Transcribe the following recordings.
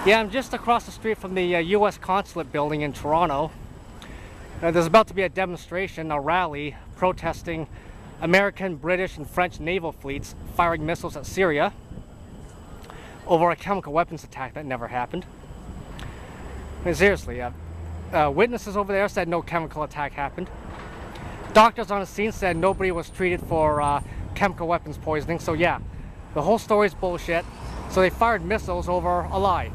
Yeah, I'm just across the street from the U.S. Consulate building in Toronto. There's about to be a demonstration, a rally, protesting American, British, and French naval fleets firing missiles at Syria over a chemical weapons attack that never happened. I mean, seriously, witnesses over there said no chemical attack happened. Doctors on the scene said nobody was treated for chemical weapons poisoning, so yeah, the whole story's bullshit. So they fired missiles over a lie.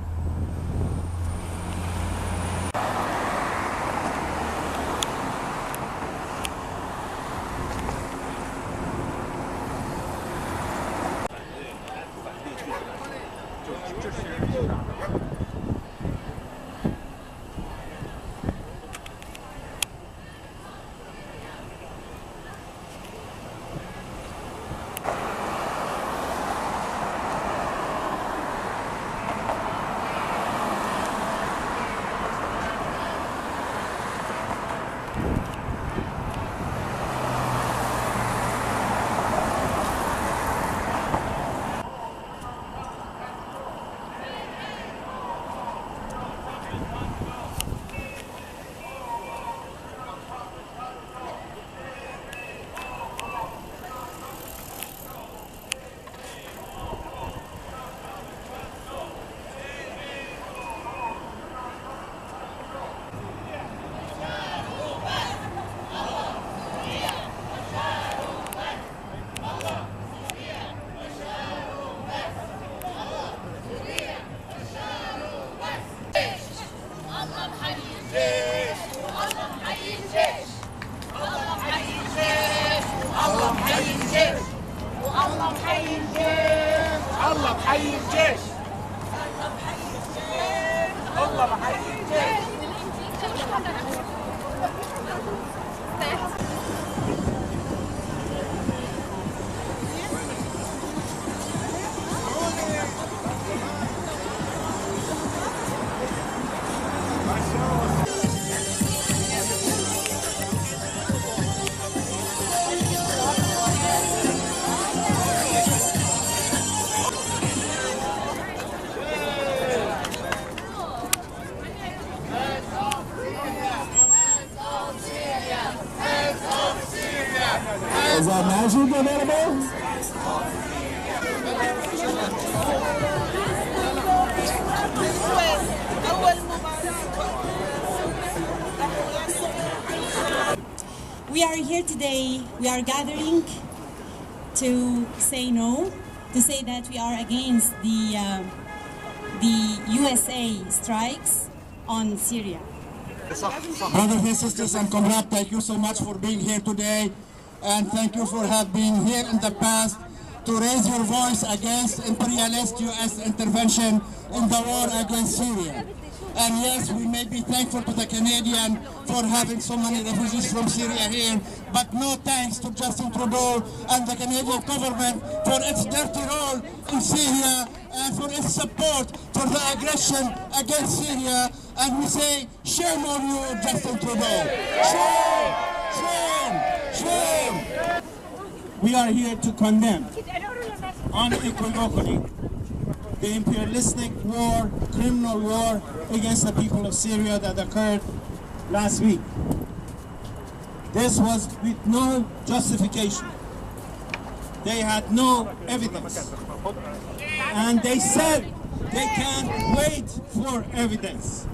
Is that magic available? We are here today, we are gathering to say no, to say that we are against the USA strikes on Syria. Brothers and sisters and comrades, thank you so much for being here today, and thank you for being here in the past to raise your voice against imperialist US intervention in the war against Syria. And yes, we may be thankful to the Canadian for having so many refugees from Syria here, but no thanks to Justin Trudeau and the Canadian government for its dirty role in Syria and for its support for the aggression against Syria. And we say, shame on you, Justin Trudeau. Shame, shame, shame. We are here to condemn unequivocally the imperialistic war, criminal war against the people of Syria that occurred last week. This was with no justification. They had no evidence. And they said they can't wait for evidence.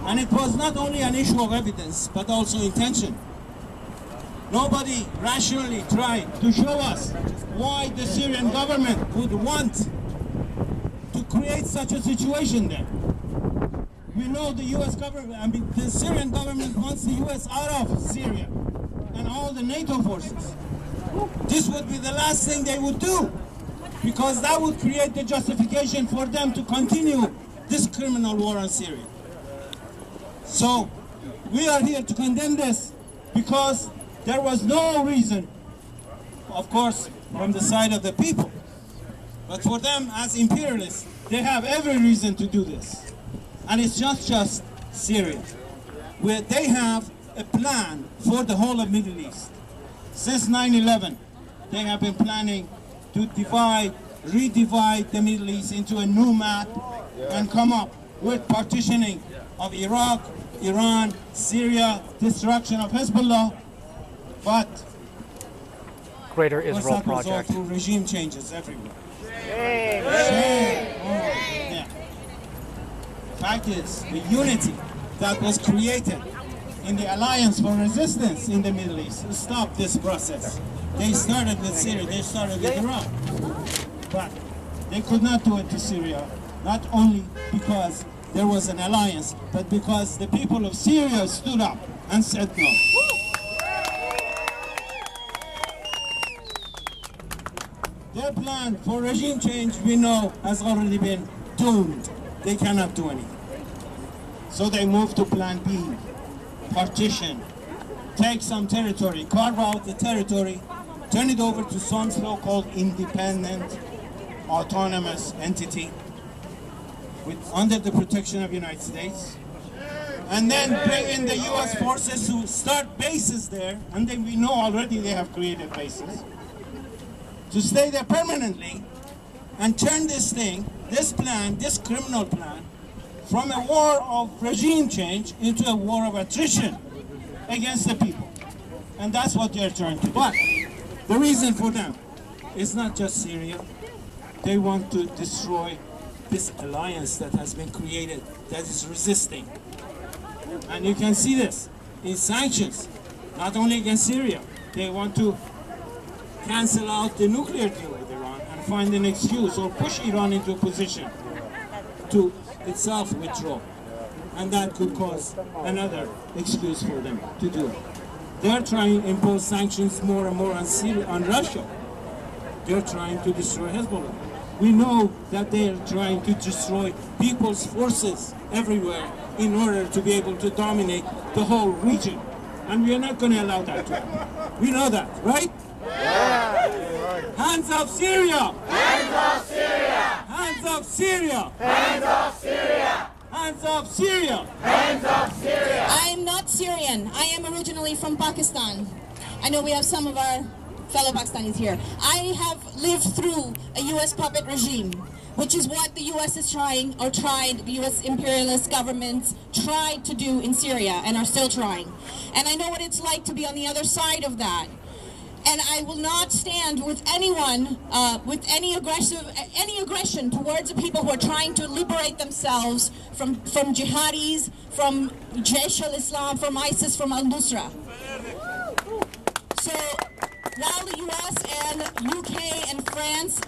And it was not only an issue of evidence, but also intention. Nobody rationally tried to show us why the Syrian government would want to create such a situation there. We know the US government, I mean the Syrian government wants the US out of Syria and all the NATO forces. This would be the last thing they would do, because that would create the justification for them to continue this criminal war on Syria. So we are here to condemn this because there was no reason, of course, from the side of the people, but for them as imperialists, they have every reason to do this. And it's not just Syria, where they have a plan for the whole of Middle East. Since 9/11, they have been planning to redivide the Middle East into a new map and come up with partitioning of Iraq, Iran, Syria, destruction of Hezbollah, but Greater was Israel that resolved Project. through regime changes everywhere. Shame. Oh, yeah. Fact is, the unity that was created in the Alliance for Resistance in the Middle East stopped this process. They started with Syria, they started with Iraq, but they could not do it to Syria, not only because there was an alliance, but because the people of Syria stood up and said no. Their plan for regime change, we know, has already been doomed. They cannot do anything. So they moved to plan B, partition, take some territory, carve out the territory, turn it over to some so-called independent, autonomous entity under the protection of the United States, and then bring in the U.S. forces to start bases there, and then we know already they have created bases, to stay there permanently and turn this thing, this plan, this criminal plan, from a war of regime change into a war of attrition against the people. And that's what they're trying to do. But the reason for them is not just Syria. They want to destroy this alliance that has been created, that is resisting. And you can see this in sanctions, not only against Syria. They want to cancel out the nuclear deal with Iran and find an excuse or push Iran into a position to itself withdraw. And that could cause another excuse for them to do it. They're trying to impose sanctions more and more on Syria, on Russia. They're trying to destroy Hezbollah. We know that they're trying to destroy people's forces everywhere in order to be able to dominate the whole region. And we are not going to allow that to happen. We know that, right? Yeah. Hands off Syria! Hands off Syria! Hands off Syria! Hands off Syria! Hands off Syria! Hands off Syria! I am not Syrian. I am originally from Pakistan. I know we have some of our fellow Pakistanis here. I have lived through a U.S. puppet regime, which is what the U.S. is trying, or tried, the U.S. imperialist governments tried to do in Syria and are still trying. And I know what it's like to be on the other side of that. And I will not stand with anyone with any aggression towards the people who are trying to liberate themselves from jihadis, from Jaish al-Islam, from ISIS, from al-Nusra. So while the US and UK and France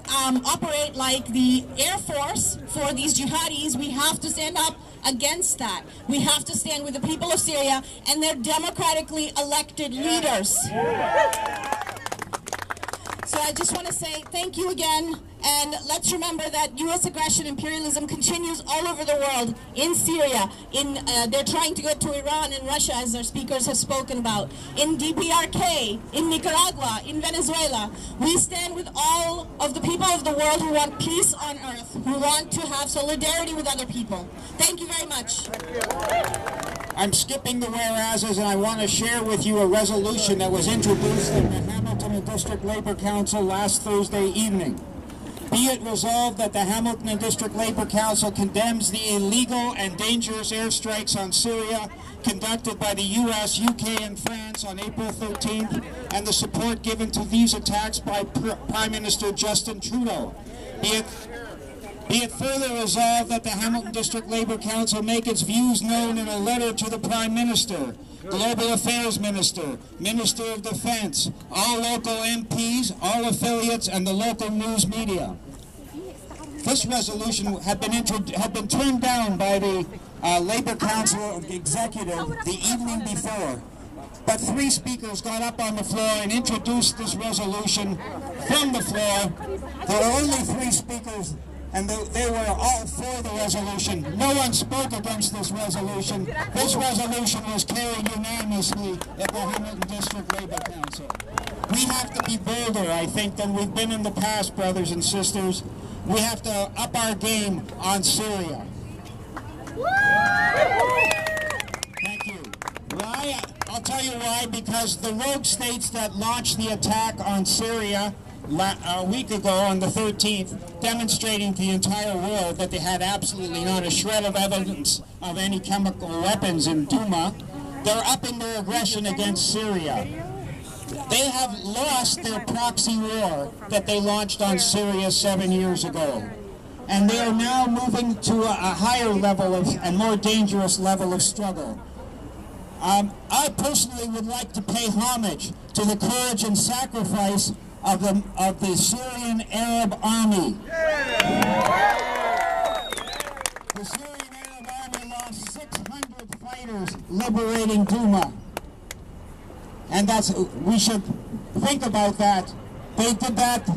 operate like the Air Force for these jihadis, we have to stand up against that. We have to stand with the people of Syria and their democratically elected leaders. So I just want to say thank you again, and let's remember that U.S. aggression imperialism continues all over the world, in Syria, they're trying to go to Iran and Russia, as our speakers have spoken about, in DPRK, in Nicaragua, in Venezuela. We stand with all of the people of the world who want peace on earth, who want to have solidarity with other people. Thank you very much. I'm skipping the whereases, and I want to share with you a resolution that was introduced in the Hamilton District Labor Council last Thursday evening. Be it resolved that the Hamilton District Labor Council condemns the illegal and dangerous airstrikes on Syria conducted by the US, UK, and France on April 13th, and the support given to these attacks by Prime Minister Justin Trudeau. Be it further resolved that the Hamilton District Labor Council make its views known in a letter to the Prime Minister, Global Affairs Minister, Minister of Defense, all local MPs, all affiliates, and the local news media. This resolution had been turned down by the Labor Council Executive the evening before, but 3 speakers got up on the floor and introduced this resolution from the floor. There were only 3 speakers, and they were all for the resolution. No one spoke against this resolution. This resolution was carried unanimously at the Hamilton District Labor Council. We have to be bolder, I think, than we've been in the past, brothers and sisters. We have to up our game on Syria. Thank you. Why? I'll tell you why. Because the rogue states that launched the attack on Syria a week ago on the 13th, demonstrating to the entire world that they had absolutely not a shred of evidence of any chemical weapons in Duma. They're upping their aggression against Syria. They have lost their proxy war that they launched on Syria 7 years ago. And they are now moving to a higher level and more dangerous level of struggle. I personally would like to pay homage to the courage and sacrifice of the Syrian Arab Army. The Syrian Arab Army lost 600 fighters liberating Duma. And we should think about that. They did that.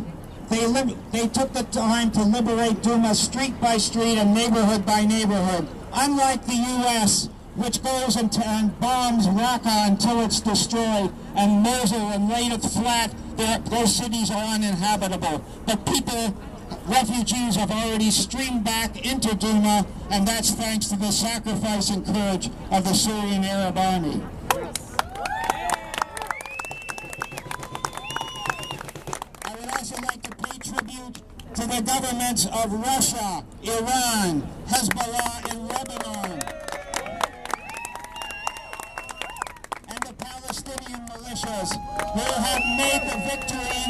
They took the time to liberate Duma street by street and neighborhood by neighborhood. Unlike the U.S., which goes and bombs Raqqa until it's destroyed, and Mosul and laid it flat, those cities are uninhabitable. But refugees have already streamed back into Duma, and that's thanks to the sacrifice and courage of the Syrian Arab Army. I would also like to pay tribute to the governments of Russia, Iran, Hezbollah in Lebanon, Palestinian militias who have made the victory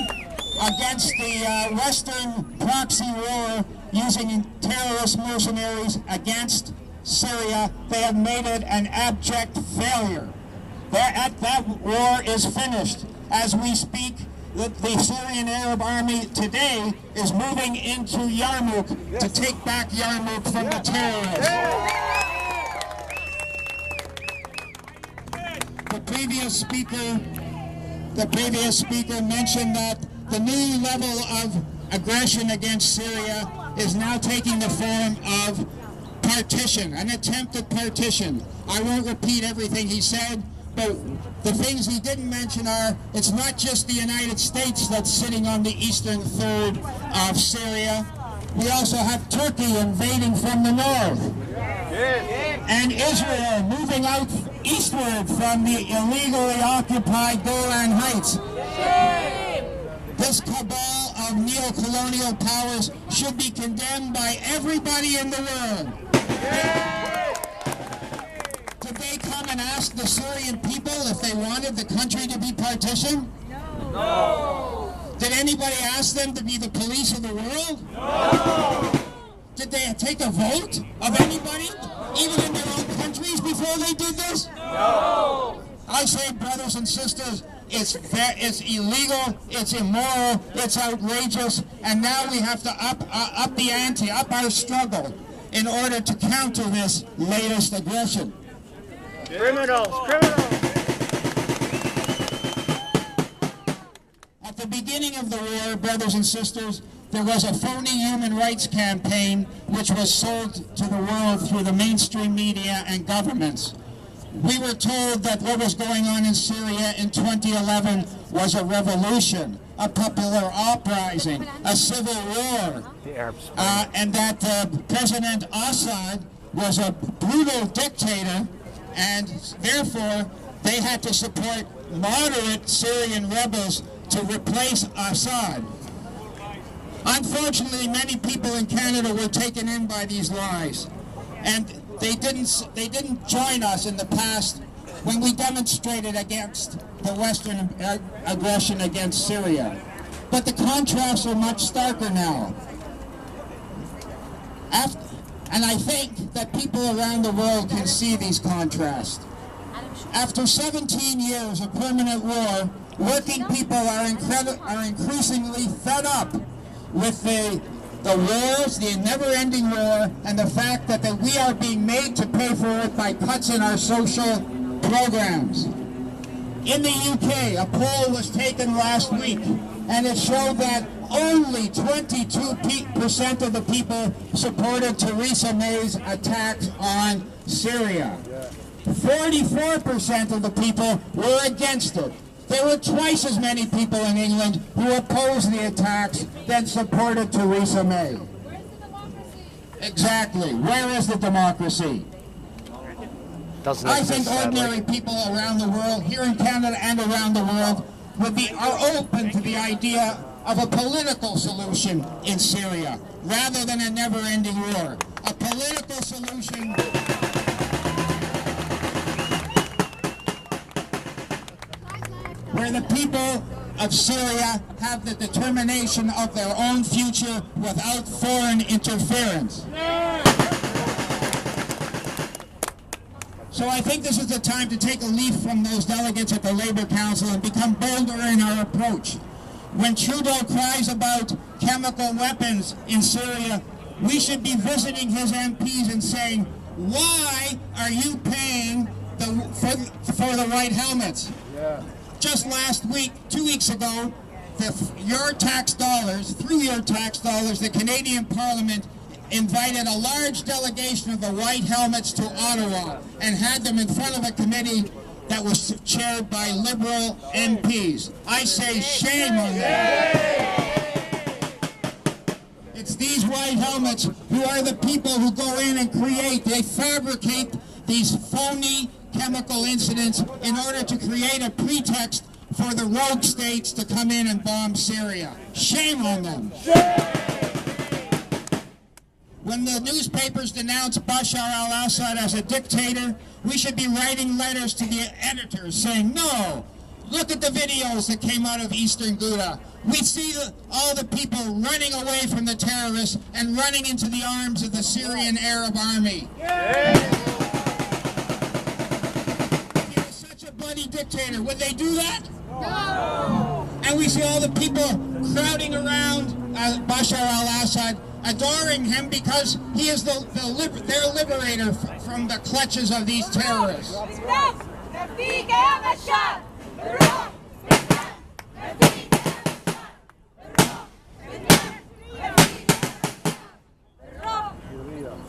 against the Western proxy war using terrorist mercenaries against Syria. They have made it an abject failure. That war is finished. As we speak, the Syrian Arab Army today is moving into Yarmouk to take back Yarmouk from the terrorists. The previous speaker mentioned that the new level of aggression against Syria is now taking the form of partition, an attempted partition. I won't repeat everything he said, but the things he didn't mention are, it's not just the United States that's sitting on the eastern third of Syria. We also have Turkey invading from the north. And Israel moving out eastward from the illegally occupied Golan Heights. This cabal of neo-colonial powers should be condemned by everybody in the world. Did they come and ask the Syrian people if they wanted the country to be partitioned? No. Did anybody ask them to be the police of the world? No. Did they take a vote of anybody, even in their own countries, before they did this? No. I say, brothers and sisters, it's illegal, it's immoral, it's outrageous, and now we have to up the ante, up our struggle, in order to counter this latest aggression. Criminals! Criminals! At the beginning of the war, brothers and sisters, there was a phony human rights campaign which was sold to the world through the mainstream media and governments. We were told that what was going on in Syria in 2011 was a revolution, a popular uprising, a civil war, and that President Assad was a brutal dictator, and therefore they had to support moderate Syrian rebels to replace Assad. Unfortunately, many people in Canada were taken in by these lies, and they didn't join us in the past when we demonstrated against the Western aggression against Syria. But the contrasts are much starker now. And I think that people around the world can see these contrasts. After 17 years of permanent war, working people are increasingly fed up with the wars, the never-ending war, and the fact that we are being made to pay for it by cuts in our social programs. In the UK, a poll was taken last week, and it showed that only 22% of the people supported Theresa May's attacks on Syria. 44% of the people were against it. There were twice as many people in England who opposed the attacks than supported Theresa May. Are Where is the democracy? I think ordinary people around the world, here in Canada and around the world, are open to the idea of a political solution in Syria, rather than a never-ending war. A political solution where the people of Syria have the determination of their own future without foreign interference. So I think this is the time to take a leaf from those delegates at the Labour Council and become bolder in our approach. When Trudeau cries about chemical weapons in Syria, we should be visiting his MPs and saying, why are you paying for the white helmets? Yeah. Just last week, 2 weeks ago, through your tax dollars, the Canadian Parliament invited a large delegation of the white helmets to Ottawa and had them in front of a committee that was chaired by Liberal MPs. I say shame on them. It's these white helmets who are the people who go in and they fabricate these phony chemical incidents in order to create a pretext for the rogue states to come in and bomb Syria. Shame on them. When the newspapers denounce Bashar al-Assad as a dictator, we should be writing letters to the editors saying, no, look at the videos that came out of Eastern Ghouta. We see all the people running away from the terrorists and running into the arms of the Syrian Arab army. He was such a bloody dictator. Would they do that? No! And we see all the people crowding around Bashar al-Assad, adoring him because he is their liberator from the clutches of these terrorists.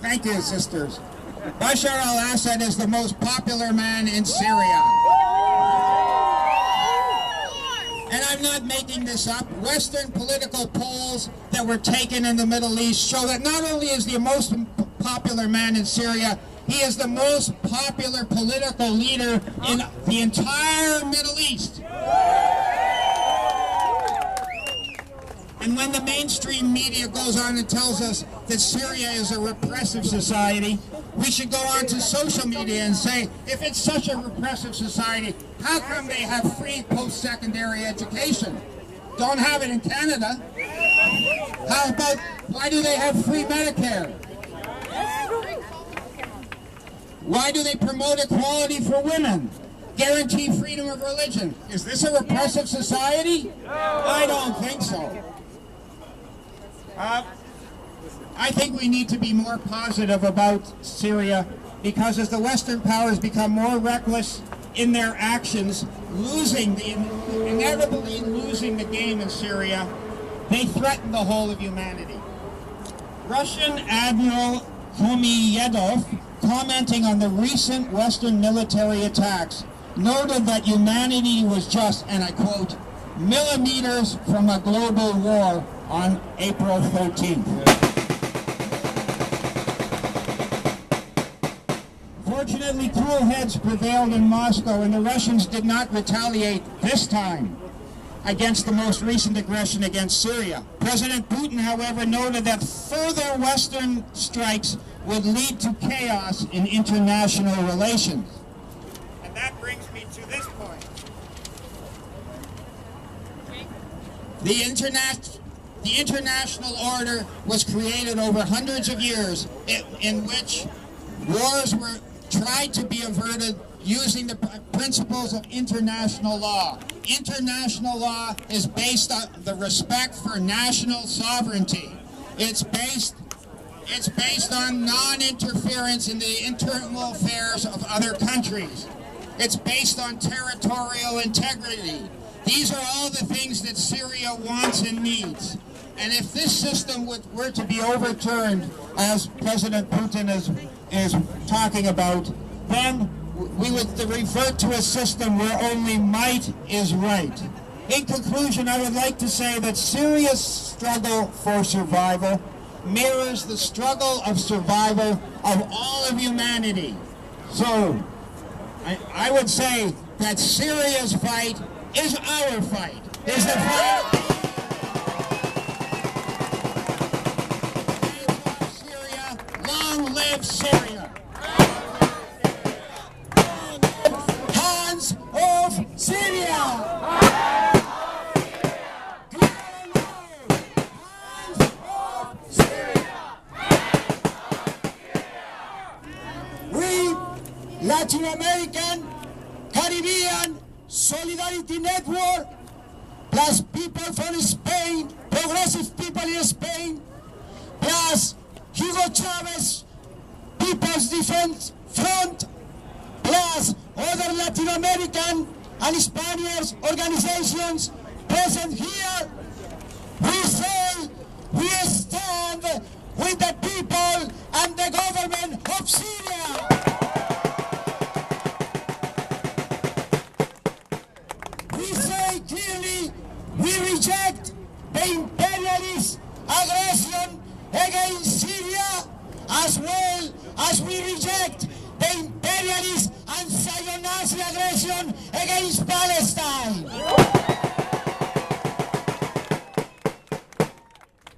Thank you, sisters. Bashar al-Assad is the most popular man in Syria. And I'm not making this up. Western political polls that were taken in the Middle East show that not only is he the most popular man in Syria, he is the most popular political leader in the entire Middle East. And when the mainstream media goes on and tells us that Syria is a repressive society, we should go on to social media and say, if it's such a repressive society, how come they have free post-secondary education? Don't have it in Canada. How about, why do they have free Medicare? Why do they promote equality for women? Guarantee freedom of religion? Is this a repressive society? I don't think so. I think we need to be more positive about Syria, because as the Western powers become more reckless in their actions, inevitably losing the game in Syria, they threaten the whole of humanity. Russian Admiral Khomeyedov, commenting on the recent Western military attacks, noted that humanity was just, and I quote, millimeters from a global war on April 13th. Fortunately, cool heads prevailed in Moscow, and the Russians did not retaliate this time against the most recent aggression against Syria. President Putin, however, noted that further Western strikes would lead to chaos in international relations. And that brings me to this point. The international order was created over hundreds of years in which wars were tried to be averted using the principles of international law. International law is based on the respect for national sovereignty. It's based on non-interference in the internal affairs of other countries. It's based on territorial integrity. These are all the things that Syria wants and needs. And if this system were to be overturned, as President Putin is talking about, then we would revert to a system where only might is right. In conclusion, I would like to say that Syria's struggle for survival mirrors the struggle of survival of all of humanity. So, I would say that Syria's fight is our fight. Is the fight. live Syria! Hands off Syria! We, Latin American, Caribbean Solidarity Network, plus people from Spain, progressive people in Spain, plus Hugo Chavez, People's Defense Front, plus other Latin American and Spanish organizations present here, we say we stand with the people and the government of Syria. We say clearly we reject the imperialist aggression against Syria, as well as we reject the imperialist and Zionist aggression against Palestine.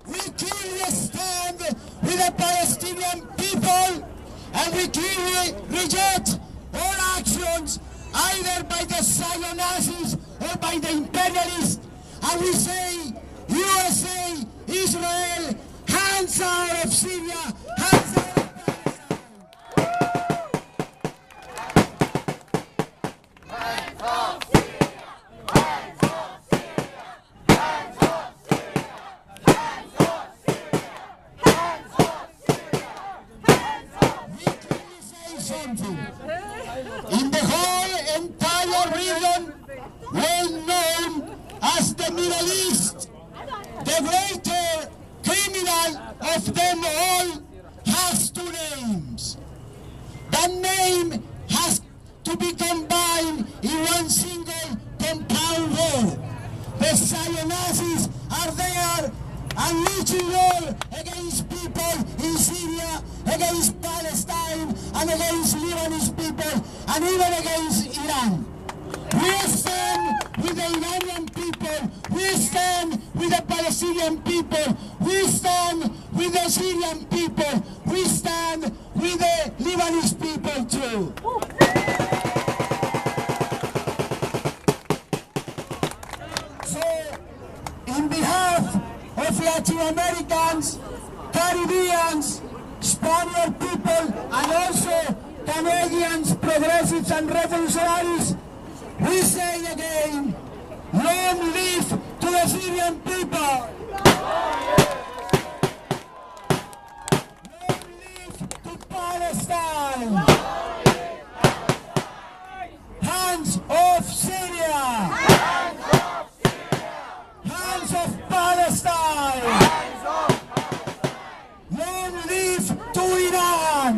We clearly stand with the Palestinian people, and we clearly reject all actions either by the Zionists or by the imperialists, and we say USA, Israel, hands out of Syria, hands out of Palestine. Hands off Syria! Hands off Syria! Hands off Syria! Hands off Syria! Hands off Syria! Hands off! We clearly say something. In the whole entire region, well known as the Middle East, the greater criminal of them all has two names. The name has to be combined in one single compound word. The Zionists are there unleashing war against people in Syria, against Palestine, and against Lebanese people, and even against Iran. We stand with the Iranian people, we stand with the Palestinian people, we stand with the Syrian people, we stand with the Lebanese people too. So, in behalf of Latin Americans, Caribbeans, Spaniard people, and also Canadians, progressives and revolutionaries, we say again, long live to the Syrian people! Long live to Palestine! Hands off Syria! Hands off Palestine! Long live to Iran!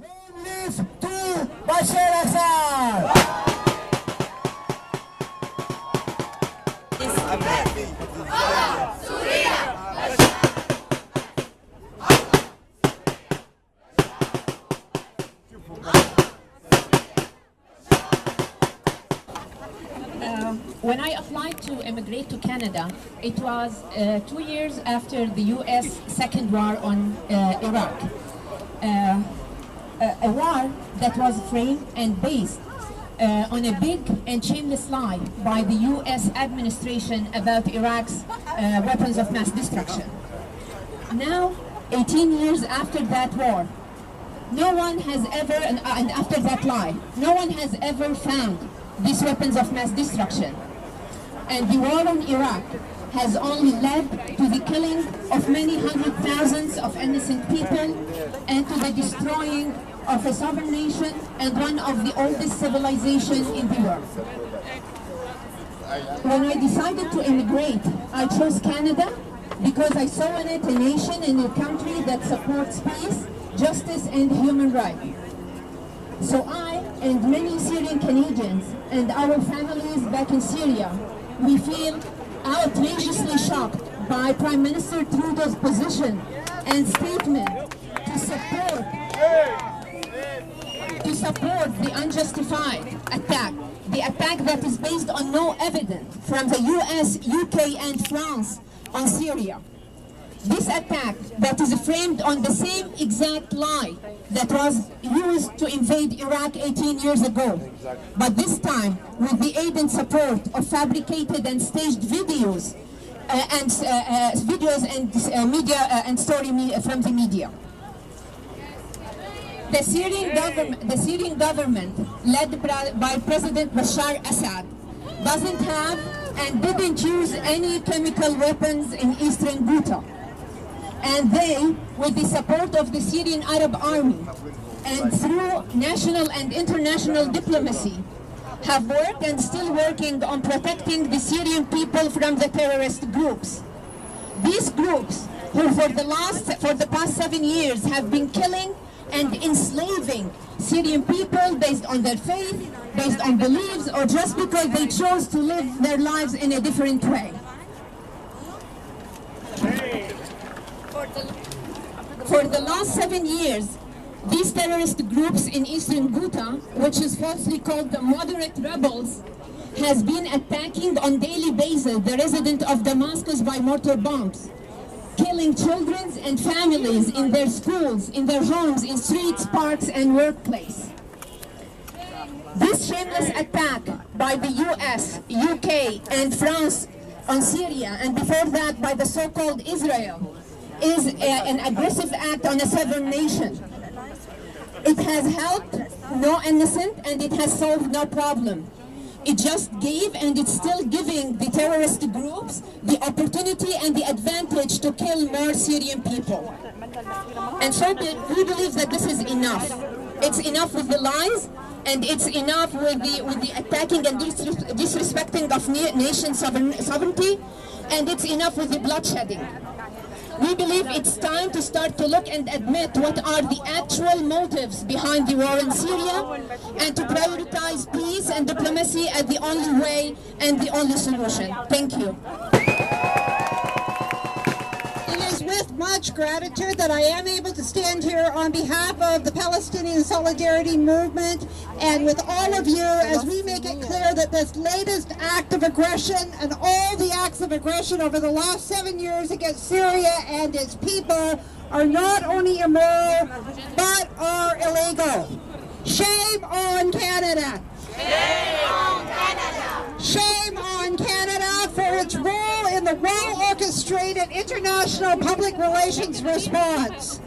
Long live to Bashar Assad! When I applied to immigrate to Canada, it was 2 years after the U.S. second war on Iraq. A war that was framed and based on a big and shameless lie by the U.S. administration about Iraq's weapons of mass destruction. Now, 18 years after that war, no one has ever, and after that lie, no one has ever found these weapons of mass destruction. And the war on Iraq has only led to the killing of many hundred thousands of innocent people and to the destroying of a sovereign nation and one of the oldest civilizations in the world. When I decided to immigrate, I chose Canada because I saw in it a nation and a country that supports peace, justice, and human rights. So I and many Syrian Canadians and our families back in Syria, we feel outrageously shocked by Prime Minister Trudeau's position and statement to support the unjustified attack, the attack that is based on no evidence from the US, UK, and France on Syria. This attack that is framed on the same exact lie that was used to invade Iraq 18 years ago, but this time with the aid and support of fabricated and staged videos and media and story from the media. The Syrian government, led by President Bashar Assad, doesn't have and didn't use any chemical weapons in eastern Ghouta. And they, with the support of the Syrian Arab Army and through national and international diplomacy, have worked and still working on protecting the Syrian people from the terrorist groups. These groups, who for the past 7 years have been killing and enslaving Syrian people based on their faith, based on beliefs, or just because they chose to live their lives in a different way. For the last 7 years, these terrorist groups in eastern Ghouta, which is falsely called the moderate rebels, has been attacking on daily basis the residents of Damascus by mortar bombs, killing children and families in their schools, in their homes, in streets, parks, and workplace. This shameless attack by the US, UK, and France on Syria, and before that by the so-called Israel, is an aggressive act on a sovereign nation. It has helped no innocent, and it has solved no problem. It just gave, and it's still giving, the terrorist groups the opportunity and the advantage to kill more Syrian people. And so we believe that this is enough. It's enough with the lies, and it's enough with the attacking and disrespecting of nation sovereignty, and it's enough with the bloodshedding. We believe it's time to start to look and admit what are the actual motives behind the war in Syria, and to prioritize peace and diplomacy as the only way and the only solution. Thank you. It is with much gratitude that I am able to stand here on behalf of the Palestinian Solidarity Movement and with all of you as we make it clear that this latest act of aggression and all the acts of aggression over the last 7 years against Syria and its people are not only immoral but are illegal. Shame on Canada! Shame on Canada! Shame on Canada for its role in the well-orchestrated international public relations response.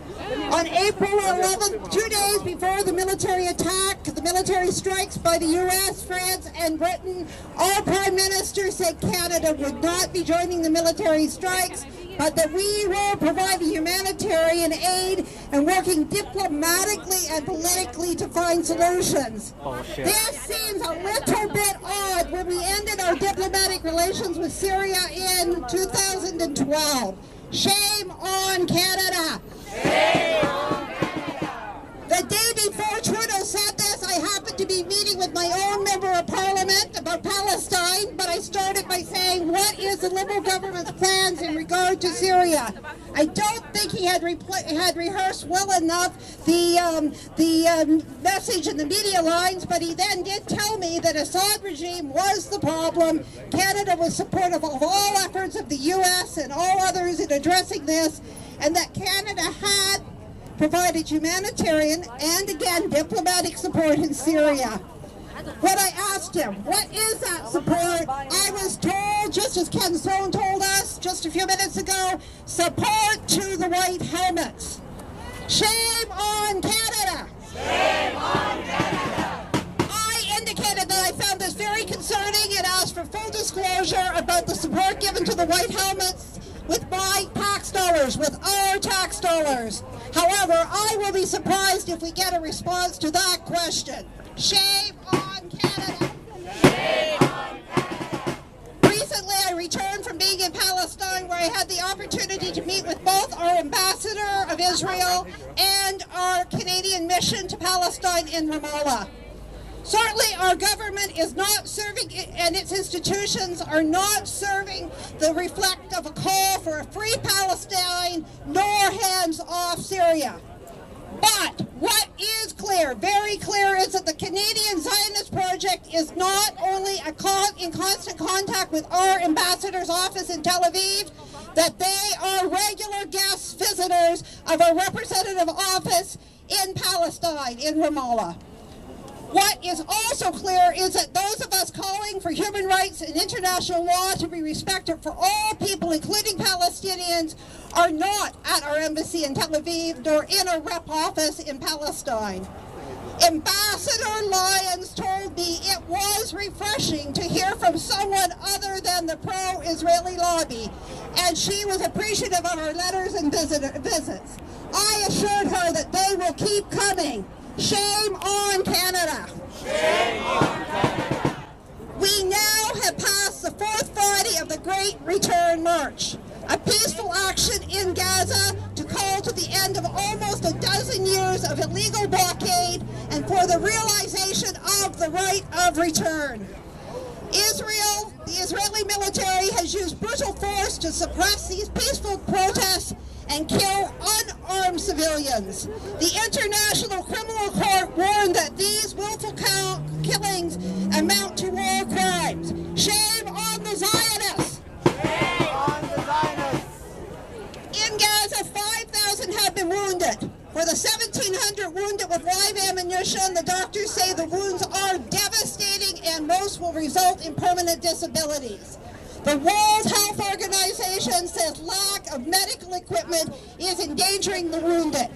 On April 11th, 2 days before the military attack, the military strikes by the US, France, and Britain, all prime ministers said Canada would not be joining the military strikes, but that we will provide humanitarian aid and working diplomatically and politically to find solutions. This seems a little bit odd when we ended our diplomatic relations with Syria in 2012. Shame on Canada! Shame on Canada! The day before Trudeau said this, I happened to be meeting with my own member of parliament about Palestine, but I started by saying, what is the Liberal government's plans in regard to Syria? I don't think he had rehearsed well enough the message in the media lines, but he then did tell me that Assad regime was the problem. Canada was supportive of all efforts of the US and all others in addressing this, and that Canada had provided humanitarian and, again, diplomatic support in Syria. When I asked him, what is that support? I was told, just as Ken Stone told us just a few minutes ago, support to the white helmets. Shame on Canada! Shame on Canada! I indicated that I found this very concerning and asked for full disclosure about the support given to the white helmets with my tax dollars, with our tax dollars. However, I will be surprised if we get a response to that question. Shame on Canada! Shame on Canada! Recently, I returned from being in Palestine, where I had the opportunity to meet with both our ambassador of Israel and our Canadian mission to Palestine in Ramallah. Certainly, our government is not serving, and its institutions are not serving the reflect of a call for a free Palestine, nor hands off Syria. But what is clear, very clear, is that the Canadian Zionist Project is not only in constant contact with our ambassador's office in Tel Aviv, that they are regular guest visitors of a representative office in Palestine, in Ramallah. What is also clear is that those of us calling for human rights and international law to be respected for all people, including Palestinians, are not at our embassy in Tel Aviv nor in a rep office in Palestine. Ambassador Lyons told me it was refreshing to hear from someone other than the pro-Israeli lobby, and she was appreciative of our letters and visits. I assured her that they will keep coming. Shame on Canada. Shame on Canada. We now have passed the fourth Friday of the Great Return March, a peaceful action in Gaza to call to the end of almost a dozen years of illegal blockade and for the realization of the right of return. Israel, the Israeli military, has used brutal force to suppress these peaceful protests and kill unarmed civilians. The International Criminal Court warned that these willful killings amount to war crimes. Shame on the Zionists! Shame on the Zionists! In Gaza, 5,000 have been wounded. For the 1,700 wounded with live ammunition, the doctors say the wounds are devastating and most will result in permanent disabilities. The World Health Organization says lack of medical equipment is endangering the wounded.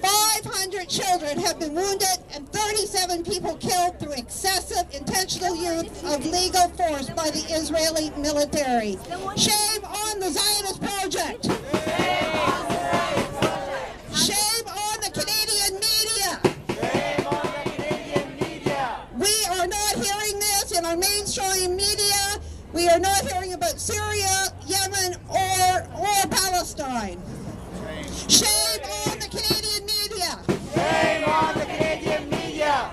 500 children have been wounded and 37 people killed through excessive intentional use of legal force by the Israeli military. Shame on the Zionist project. Shame on the Canadian media. Shame on the Canadian media. We are not hearing this in our mainstream media. We are not hearing about Syria, Yemen, or Palestine. Shame on the Canadian media. Shame on the Canadian media.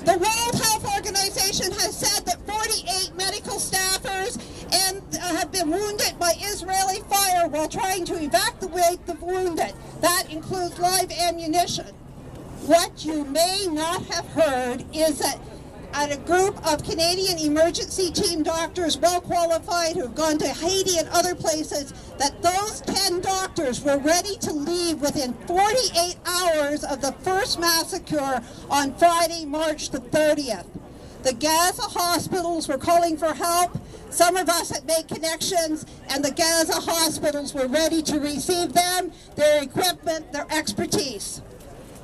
The World Health Organization has said that 48 medical staffers have been wounded by Israeli fire while trying to evacuate the wounded. That includes live ammunition. What you may not have heard is that at a group of Canadian emergency team doctors, well qualified, who have gone to Haiti and other places, that those 10 doctors were ready to leave within 48 hours of the first massacre on Friday, March the 30th. The Gaza hospitals were calling for help. Some of us had made connections, and the Gaza hospitals were ready to receive them, their equipment, their expertise.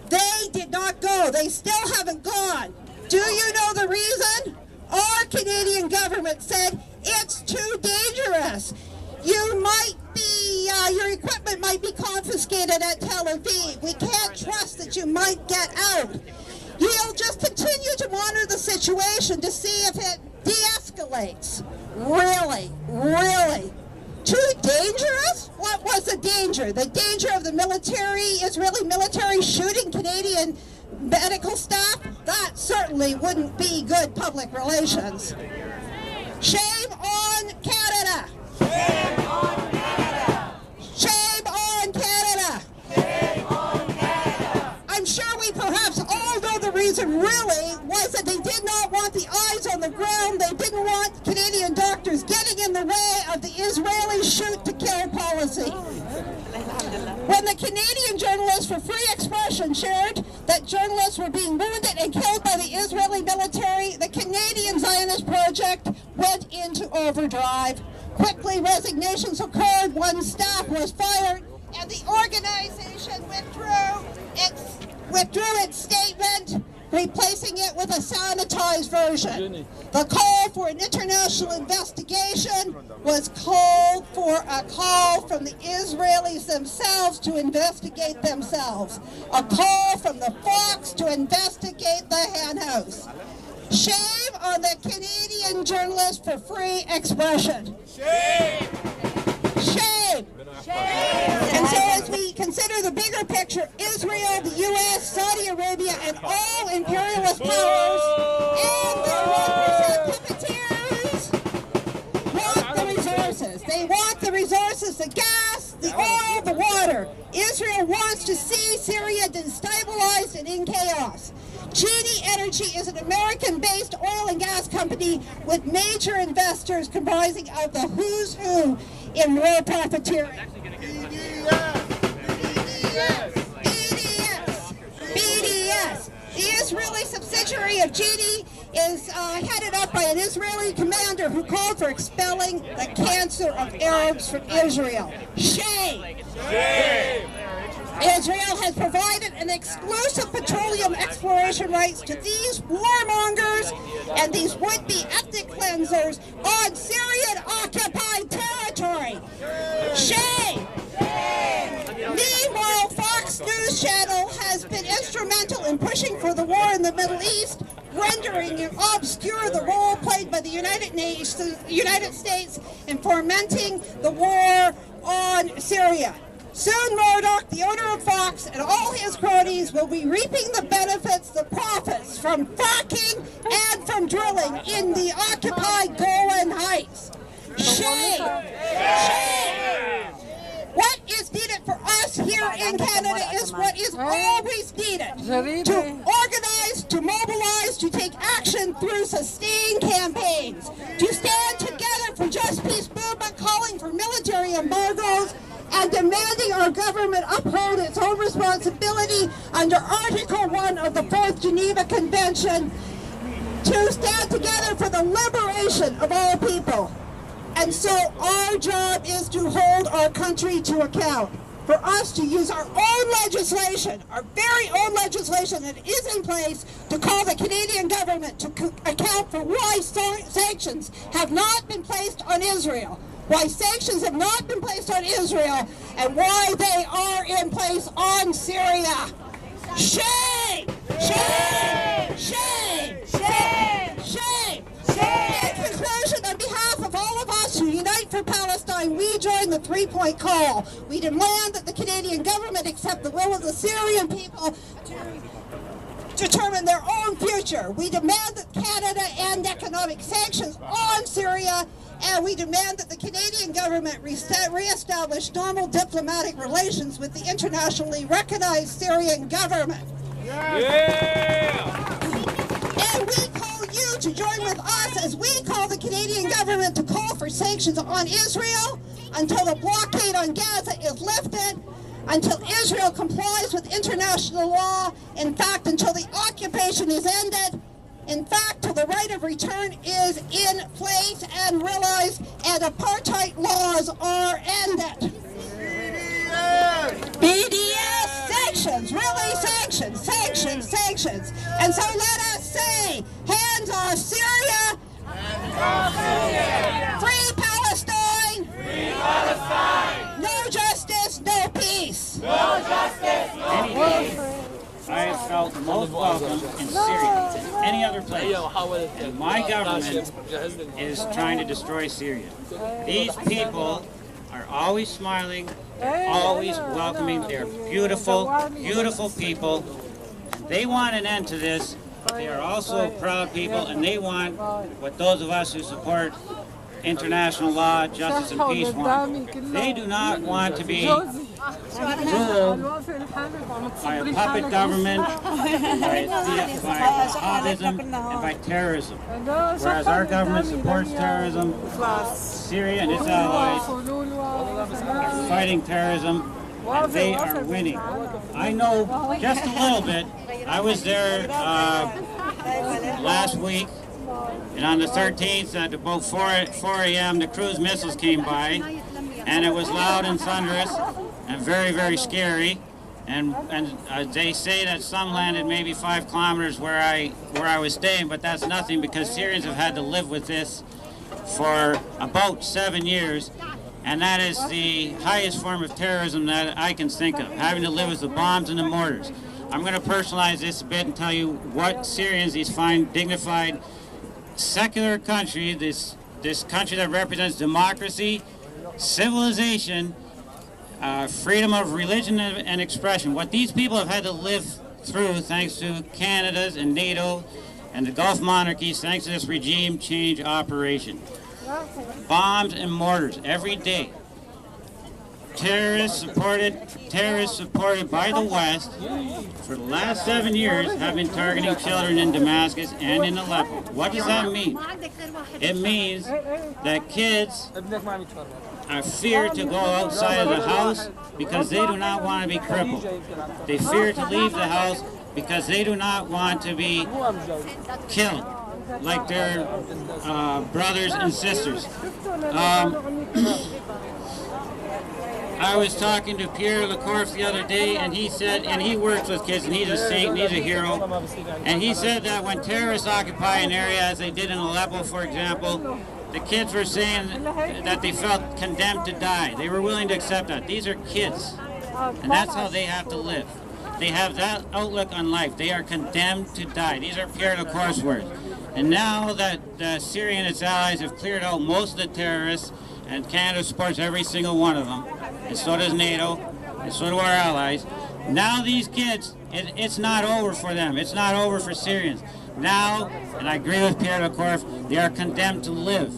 They did not go. They still haven't gone. Do you know the reason? Our Canadian government said it's too dangerous. You might be, your equipment might be confiscated at Tel Aviv. We can't trust that you might get out. You'll just continue to monitor the situation to see if it de-escalates. Really? Really? Too dangerous? What was the danger? The danger of the military, Israeli military shooting Canadian medical staff? That certainly wouldn't be good public relations. Shame on Canada! Shame on Canada! Shame on Canada! Shame on Canada! I'm sure we perhaps all know the reason really was that they did not want the eyes on the ground. They didn't want Canadian doctors getting in the way of the Israeli shoot-to-kill policy. When the Canadian Journalists for Free Expression shared that journalists were being wounded and killed by the Israeli military, the Canadian Zionist Project went into overdrive. Quickly, resignations occurred, one staff was fired, and the organization withdrew its statement, replacing it with a sanitized version. The call for an international investigation was called for a call from the Israelis themselves to investigate themselves. A call from the Fox to investigate the hen house. Shame on the Canadian Journalists for Free Expression. Shame! Shame! And so as we consider the bigger picture, Israel, the U.S., Saudi Arabia, and all imperialist powers and their 1% puppeteers want the resources. They want the resources, the gas, the oil, the water. Israel wants to see Syria destabilized and in chaos. Genie Energy is an American-based oil and gas company with major investors comprising of the who's who in war profiteering. BDS. The Israeli subsidiary of GD is headed up by an Israeli commander who called for expelling the cancer of Arabs from Israel. Shame! Shame! Israel has provided an exclusive petroleum exploration rights to these warmongers and these would-be ethnic cleansers on Syrian-occupied territory. Shame! Meanwhile, Fox News Channel has been instrumental in pushing for the war in the Middle East, rendering obscure the role played by the United States in fomenting the war on Syria. Soon Murdoch, the owner of Fox, and all his cronies will be reaping the benefits, the profits from fracking and from drilling in the occupied Golan Heights. Shame! Shame! What is needed for us here in Canada is what is always needed. To organize, to mobilize, to take action through sustained campaigns. To stand together for just peace movement, calling for military embargoes, and demanding our government uphold its own responsibility under Article 1 of the 4th Geneva Convention to stand together for the liberation of all people. And so our job is to hold our country to account. For us to use our own legislation, our very own legislation that is in place, to call the Canadian government to account for why sanctions have not been placed on Israel. Why sanctions have not been placed on Israel, and why they are in place on Syria. Shame! Shame! Shame! Shame! Shame! In conclusion, on behalf of all of us who unite for Palestine, we join the three-point call. We demand that the Canadian government accept the will of the Syrian people to determine their own future. We demand that Canada end economic sanctions on Syria, and we demand that the Canadian government re-establish normal diplomatic relations with the internationally recognized Syrian government. Yeah. And we call you to join with us as we call the Canadian government to call for sanctions on Israel until the blockade on Gaza is lifted, until Israel complies with international law, in fact, until the occupation is ended, in fact, till the right of return is in place and realized and apartheid laws are ended. BDS sanctions, really sanctions, sanctions, sanctions. And so let us say, hands off Syria, free Palestine, free Palestine. No justice, no peace. No justice, no peace. I have felt most welcome in Syria than any other place, and my government is trying to destroy Syria. These people are always smiling, always welcoming. They're beautiful, beautiful people. They want an end to this. They are also proud people, and they want what those of us who support international law, justice, and peace want. They do not want to be ruled by a puppet government, by Wahhabism, and by terrorism. Whereas our government supports terrorism, Syria and its allies are fighting terrorism, and they are winning. I know just a little bit. I was there last week, and on the 13th at about 4 a.m. the cruise missiles came by, and it was loud and thunderous and very, very scary. And they say that some landed maybe 5 kilometers where I was staying, but that's nothing because Syrians have had to live with this for about 7 years, and that is the highest form of terrorism that I can think of, having to live with the bombs and the mortars. I'm going to personalize this a bit and tell you what Syrians, these fine, dignified, secular country, this country that represents democracy, civilization, freedom of religion and expression, what these people have had to live through thanks to Canada's and NATO and the Gulf monarchies, thanks to this regime change operation. Bombs and mortars every day. Terrorists supported by the West for the last 7 years have been targeting children in Damascus and in Aleppo. What does that mean? It means that kids fear to go outside of the house because they do not want to be crippled. They fear to leave the house because they do not want to be killed like their brothers and sisters. I was talking to Pierre Lecourse the other day, and he said, and he works with kids, and he's a saint, and he's a hero, and he said that when terrorists occupy an area, as they did in Aleppo, for example, the kids were saying that they felt condemned to die. They were willing to accept that. These are kids, and that's how they have to live. They have that outlook on life. They are condemned to die. These are Pierre Lecourse words. And now that Syria and its allies have cleared out most of the terrorists, and Canada supports every single one of them, and so does NATO, and so do our allies. Now these kids, it's not over for them. It's not over for Syrians. Now, and I agree with Pierre Lecourse, they are condemned to live.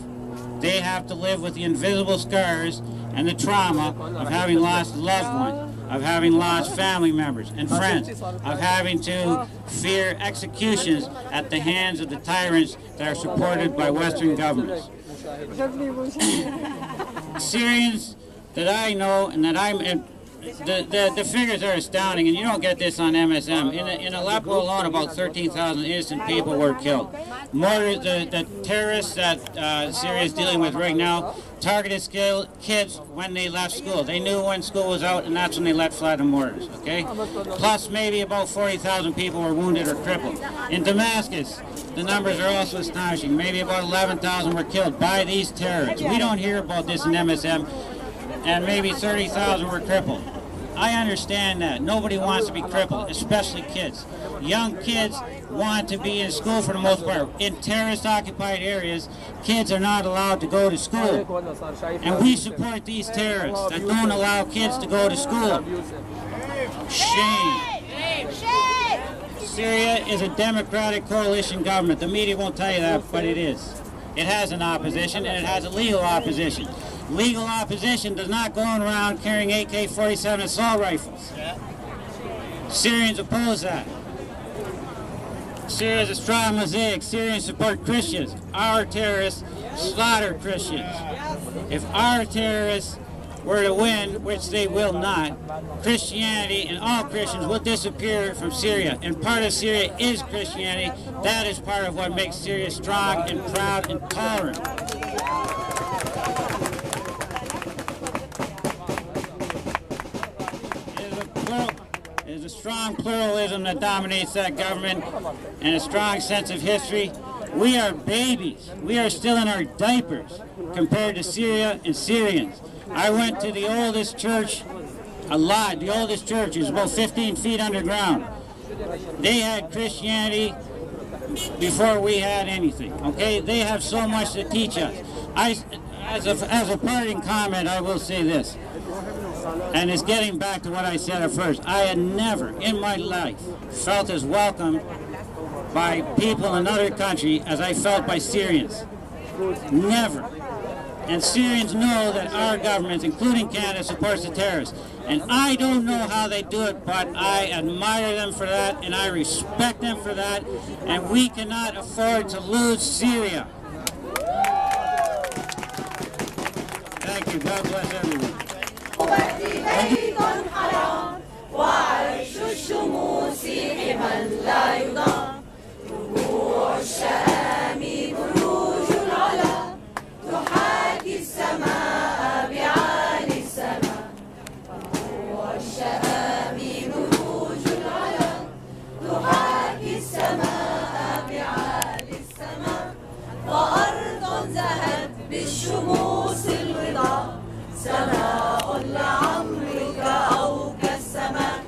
They have to live with the invisible scars and the trauma of having lost loved ones, of having lost family members and friends, of having to fear executions at the hands of the tyrants that are supported by Western governments. Syrians that I know and that the figures are astounding, and you don't get this on MSM. In Aleppo alone, about 13,000 innocent people were killed. More the terrorists that Syria is dealing with right now targeted kids when they left school. They knew when school was out, and that's when they let fly the mortars, okay? Plus, maybe about 40,000 people were wounded or crippled. In Damascus, the numbers are also astonishing. Maybe about 11,000 were killed by these terrorists. We don't hear about this in MSM, and maybe 30,000 were crippled. I understand that. Nobody wants to be crippled, especially kids. Young kids want to be in school for the most part. In terrorist-occupied areas, kids are not allowed to go to school. And we support these terrorists that don't allow kids to go to school. Shame. Syria is a democratic coalition government. The media won't tell you that, but it is. It has an opposition, and it has a legal opposition. Legal opposition does not go around carrying AK-47 assault rifles. Syrians oppose that. Syria is a strong mosaic. Syrians support Christians. Our terrorists slaughter Christians. If our terrorists were to win, which they will not, Christianity and all Christians will disappear from Syria. And part of Syria is Christianity. That is part of what makes Syria strong and proud and tolerant. There's a strong pluralism that dominates that government and a strong sense of history. We are babies. We are still in our diapers compared to Syria and Syrians. I went to the oldest church, the oldest church is about 15 feet underground. They had Christianity before we had anything, okay? They have so much to teach us. As a parting comment, I will say this. And it's getting back to what I said at first. I had never in my life felt as welcomed by people in another country as I felt by Syrians. Never. And Syrians know that our government, including Canada, supports the terrorists. And I don't know how they do it, but I admire them for that, and I respect them for that. And we cannot afford to lose Syria. Thank you. God bless everyone. بيت حرام وعرش الشموس حما لا يضام ربوع الشام بروج العلا تحاكي السماء بعالي السماء ربوع الشام بروج العلا تحاكي السماء بعالي السماء وأرض زهت بالشموس الوضاء سماء لعمرك أو كالسماء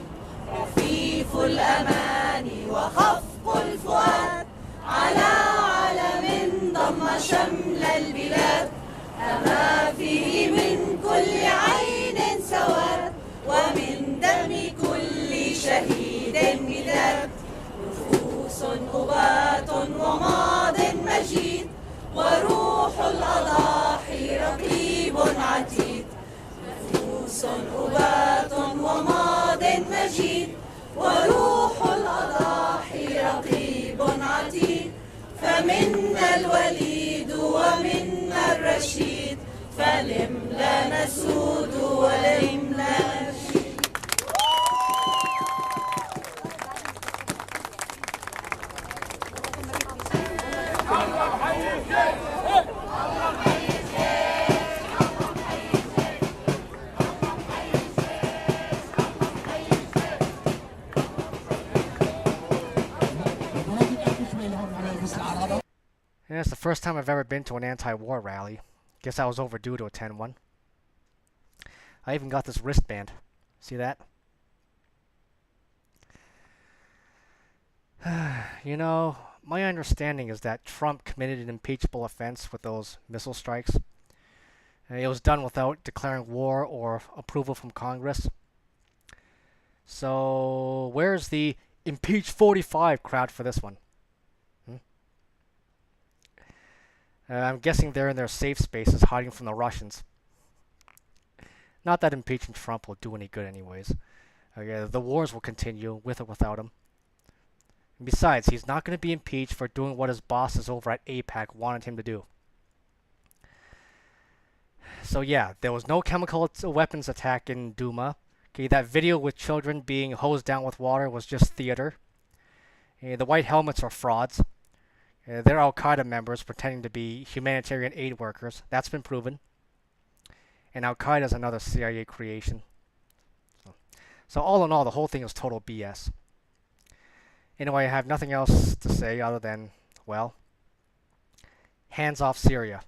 رفيف الأمان وخفق الفؤاد على علم ضم شمل البلاد أما فيه من كل عين سواد ومن دم كل شهيد مداد نفوس أبات وماض مجيد وروح الأضاحي رقيب عتيد نفوس أبات وماض مجيد وروح الأضاحي رقيب عتيد فمنا الوليد ومنا الرشيد فلم لا نسود ولم لا نشيد. Yeah, it's the first time I've ever been to an anti-war rally. Guess I was overdue to attend one. I even got this wristband. See that? You know, my understanding is that Trump committed an impeachable offense with those missile strikes. It was done without declaring war or approval from Congress. So, where's the impeach 45 crowd for this one? I'm guessing they're in their safe spaces hiding from the Russians. Not that impeaching Trump will do any good anyways. The wars will continue, with or without him. And besides, he's not going to be impeached for doing what his bosses over at AIPAC wanted him to do. So yeah, there was no chemical weapons attack in Duma. Okay, that video with children being hosed down with water was just theater. The white helmets are frauds. They're Al-Qaeda members pretending to be humanitarian aid workers. That's been proven. And Al-Qaeda is another CIA creation. So all in all, the whole thing is total BS. Anyway, I have nothing else to say other than, well, hands off Syria.